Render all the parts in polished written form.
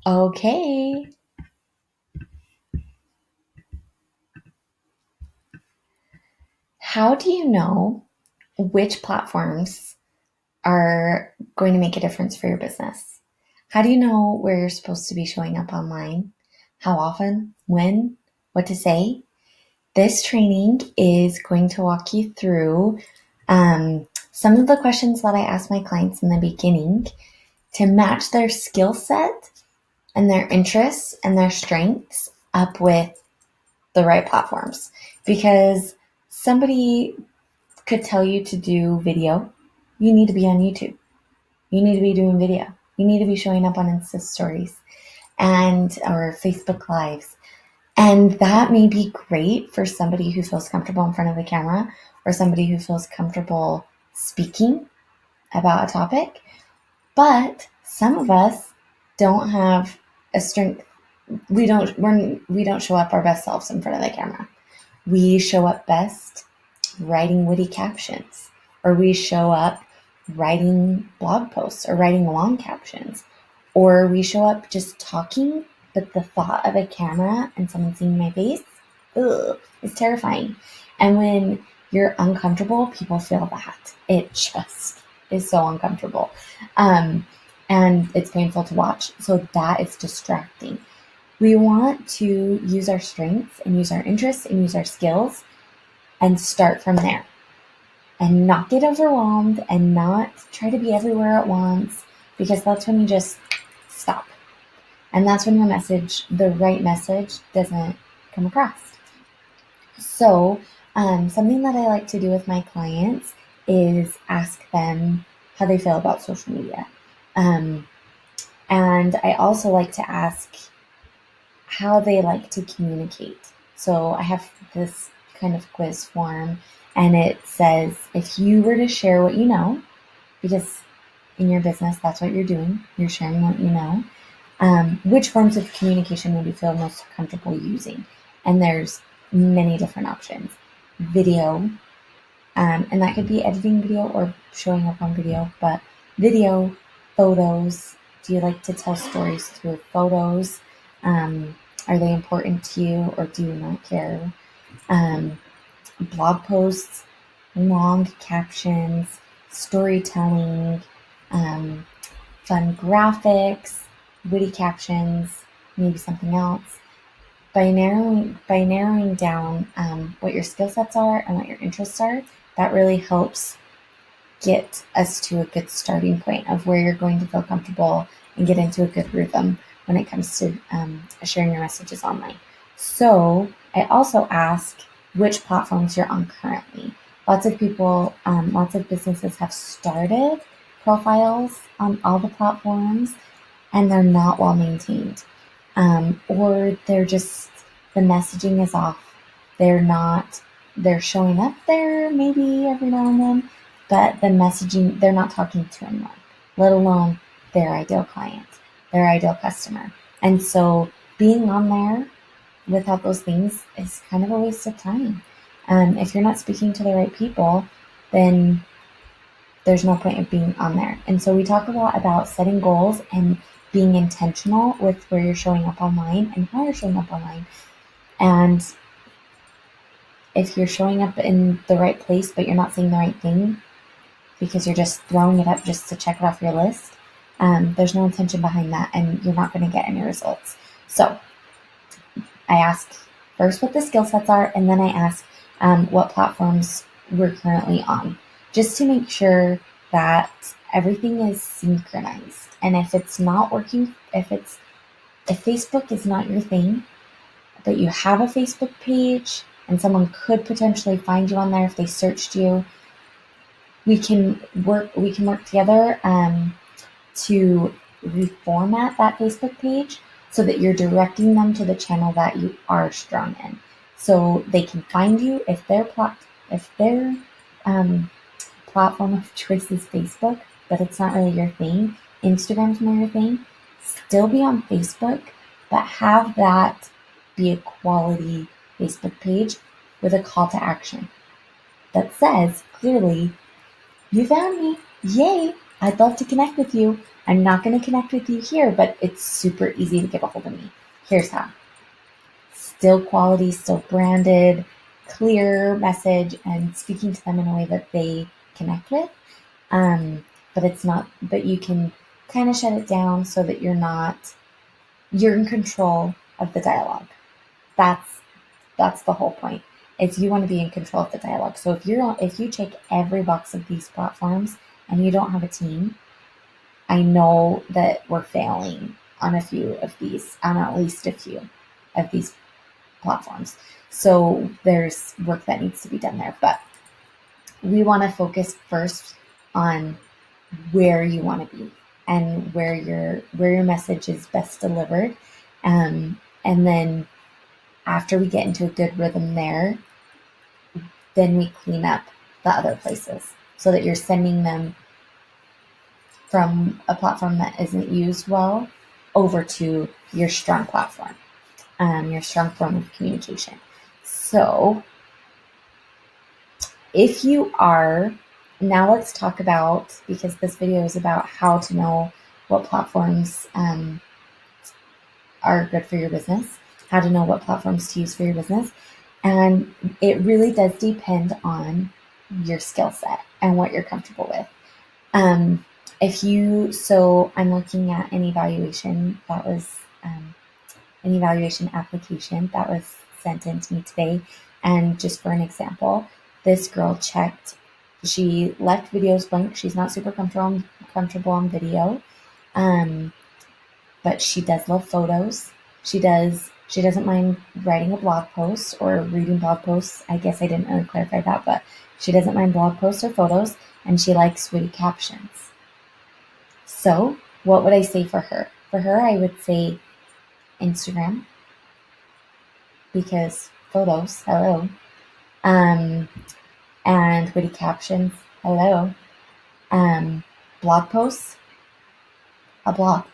Okay. How do you know which platforms are going to make a difference for your business? How do you know where you're supposed to be showing up online? How often? When? What to say? This training is going to walk you through some of the questions that I ask my clients in the beginning to match their skill set and their interests and their strengths up with the right platforms. Because somebody could tell you to do video, you need to be on YouTube. You need to be doing video. You need to be showing up on Insta stories and or Facebook lives. And that may be great for somebody who feels comfortable in front of the camera or somebody who feels comfortable speaking about a topic. But some of us don't have a strength. We don't show up our best selves in front of the camera. We show up best writing witty captions, or we show up writing blog posts or writing long captions, or we show up just talking, but the thought of a camera and someone seeing my face, is terrifying. And when you're uncomfortable, people feel that. It just is so uncomfortable. And it's painful to watch. So that is distracting. We want to use our strengths and use our interests and use our skills and start from there and not get overwhelmed and not try to be everywhere at once, because that's when you just stop. And that's when your message, the right message, doesn't come across. So, something that I like to do with my clients is ask them how they feel about social media. And I also like to ask how they like to communicate. So I have this kind of quiz form, and it says, if you were to share what you know, because in your business, that's what you're doing, you're sharing what you know, which forms of communication would you feel most comfortable using? And there's many different options. Video, and that could be editing video or showing up on video, but video, photos. Do you like to tell stories through photos? Are they important to you, or do you not care? Blog posts, long captions, storytelling, fun graphics, witty captions, maybe something else. By narrowing down what your skill sets are and what your interests are, that really helps get us to a good starting point of where you're going to feel comfortable and get into a good rhythm when it comes to sharing your messages online. So I also ask which platforms you're on currently. Lots of people, lots of businesses have started profiles on all the platforms, and they're not well maintained. Or they're just, the messaging is off. They're showing up there maybe every now and then, but the messaging, they're not talking to anyone, let alone their ideal client, their ideal customer. And so being on there without those things is kind of a waste of time. If you're not speaking to the right people, then there's no point of being on there. And so we talk a lot about setting goals and being intentional with where you're showing up online and how you're showing up online. And if you're showing up in the right place, but you're not saying the right thing because you're just throwing it up just to check it off your list, there's no intention behind that, and you're not going to get any results. So I ask first what the skill sets are, and then I ask what platforms we're currently on, just to make sure that everything is synchronized. And if it's not working, if Facebook is not your thing, but you have a Facebook page and someone could potentially find you on there if they searched you, we can work together to reformat that Facebook page so that you're directing them to the channel that you are strong in, so they can find you. If their platform of choice is Facebook, but it's not really your thing, Instagram's more your thing, still be on Facebook, but have that be a quality Facebook page with a call to action that says clearly, you found me, yay, I'd love to connect with you. I'm not going to connect with you here, but it's super easy to get a hold of me. Here's how. Still quality, still branded, clear message, and speaking to them in a way that they connect with. But it's not, but you can kind of shut it down so that you're in control of the dialogue. That's the whole point. Is you want to be in control of the dialogue. So if you check every box of these platforms and you don't have a team, I know that we're failing on a few of these, on at least a few of these platforms. So there's work that needs to be done there. But we want to focus first on where you want to be and where your message is best delivered. And then after we get into a good rhythm there, then we clean up the other places so that you're sending them from a platform that isn't used well over to your strong platform, your strong form of communication. So if you are, now let's talk about, because this video is about how to know what platforms are good for your business, how to know what platforms to use for your business. And it really does depend on your skill set and what you're comfortable with. So I'm looking at an evaluation that was an evaluation application that was sent in to me today. And just for an example, this girl she left videos blank. She's not super comfortable on video. But she does love photos. She doesn't mind writing a blog post or reading blog posts. I guess I didn't really clarify that, but she doesn't mind blog posts or photos, and she likes witty captions. So what would I say for her? For her, I would say Instagram, because photos, hello. And witty captions, hello. Blog posts, a blog.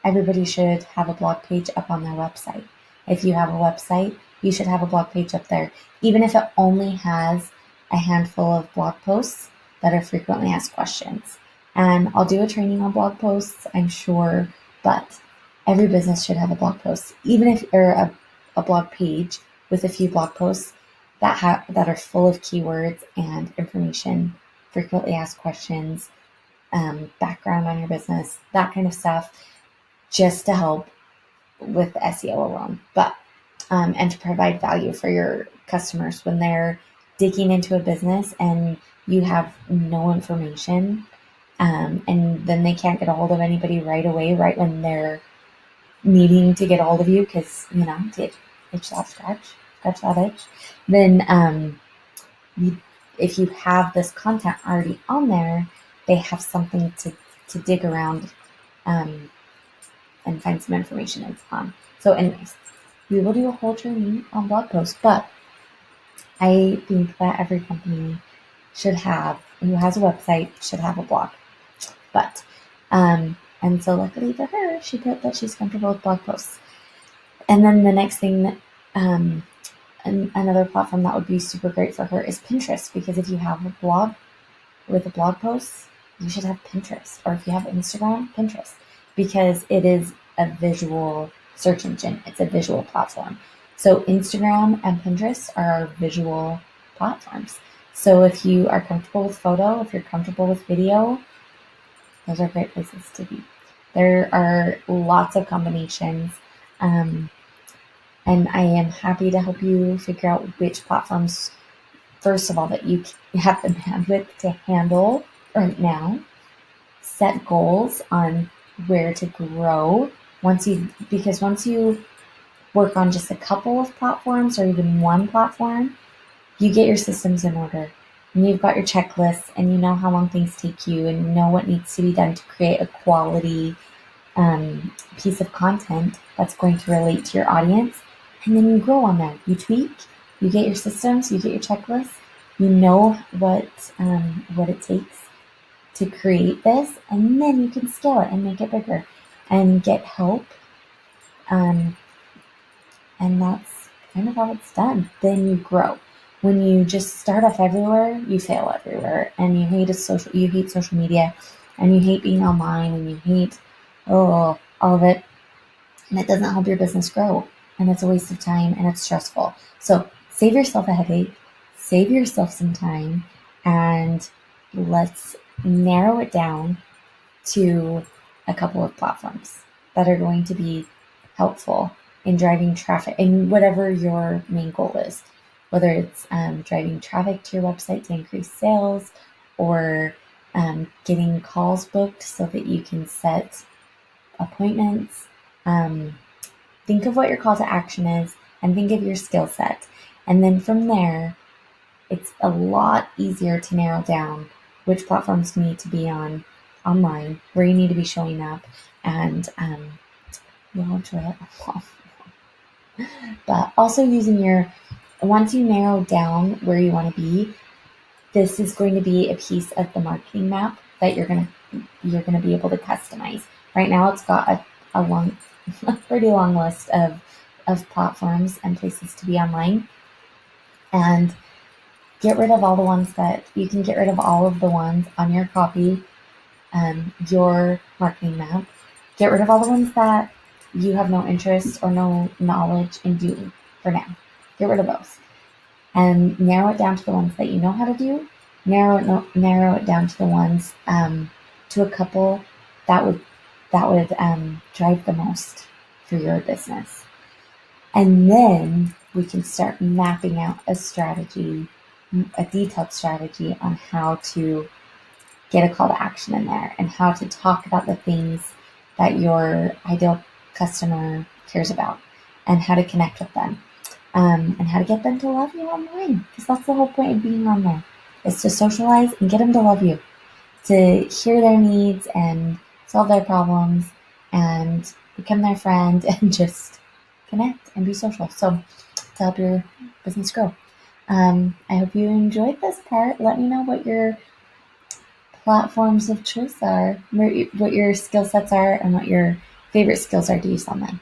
Everybody should have a blog page up on their website. If you have a website, you should have a blog page up there, even if it only has a handful of blog posts that are frequently asked questions. And I'll do a training on blog posts, I'm sure, but every business should have a blog post, even if you're a blog page with a few blog posts that are full of keywords and information, frequently asked questions, background on your business, that kind of stuff, just to help with SEO alone, but and to provide value for your customers when they're digging into a business and you have no information, and then they can't get a hold of anybody right away, right when they're needing to get a hold of you, because to itch that scratch that itch. Then if you have this content already on there, they have something to dig around. And find some information on. So anyways, we will do a whole training on blog posts, but I think that every company who has a website should have a blog. But, and so luckily for her, she put that she's comfortable with blog posts. And then the next thing, another platform that would be super great for her is Pinterest, because if you have a blog with a blog post, you should have Pinterest. Or if you have Instagram, Pinterest, because it is a visual search engine. It's a visual platform. So Instagram and Pinterest are our visual platforms. So if you are comfortable with photo, if you're comfortable with video, those are great places to be. There are lots of combinations. And I am happy to help you figure out which platforms, first of all, that you have the bandwidth to handle right now. Set goals on where to grow because once you work on just a couple of platforms or even one platform, you get your systems in order and you've got your checklists and you know how long things take you and you know what needs to be done to create a quality piece of content that's going to relate to your audience. And then you grow on that. You tweak, you get your systems, you get your checklists, you know what it takes to create this, and then you can scale it and make it bigger and get help. And that's kind of how it's done. Then you grow. When you just start off everywhere, you fail everywhere, and you hate social media, and you hate being online and you hate all of it, and it doesn't help your business grow, and it's a waste of time and it's stressful. So save yourself a headache, save yourself some time, and let's narrow it down to a couple of platforms that are going to be helpful in driving traffic in whatever your main goal is, whether it's driving traffic to your website to increase sales, or getting calls booked so that you can set appointments. Think of what your call to action is and think of your skill set. And then from there, it's a lot easier to narrow down which platforms you need to be on online, where you need to be showing up, and you'll enjoy it a lot. But also once you narrow down where you want to be, this is going to be a piece of the marketing map that you're gonna be able to customize. Right now, it's got a pretty long list of platforms and places to be online, and get rid of all the ones that you can get rid of all of the ones on your copy, your marketing map. Get rid of all the ones that you have no interest or no knowledge in doing for now. Get rid of those and narrow it down to the ones that you know how to do. Narrow it down to the ones to a couple that would drive the most for your business. And then we can start mapping out a strategy, a detailed strategy on how to get a call to action in there and how to talk about the things that your ideal customer cares about and how to connect with them, and how to get them to love you online, because that's the whole point of being on there, is to socialize and get them to love you, to hear their needs and solve their problems and become their friend and just connect and be social. So to help your business grow. I hope you enjoyed this part. Let me know what your platforms of choice are, what your skill sets are, and what your favorite skills are to use on them.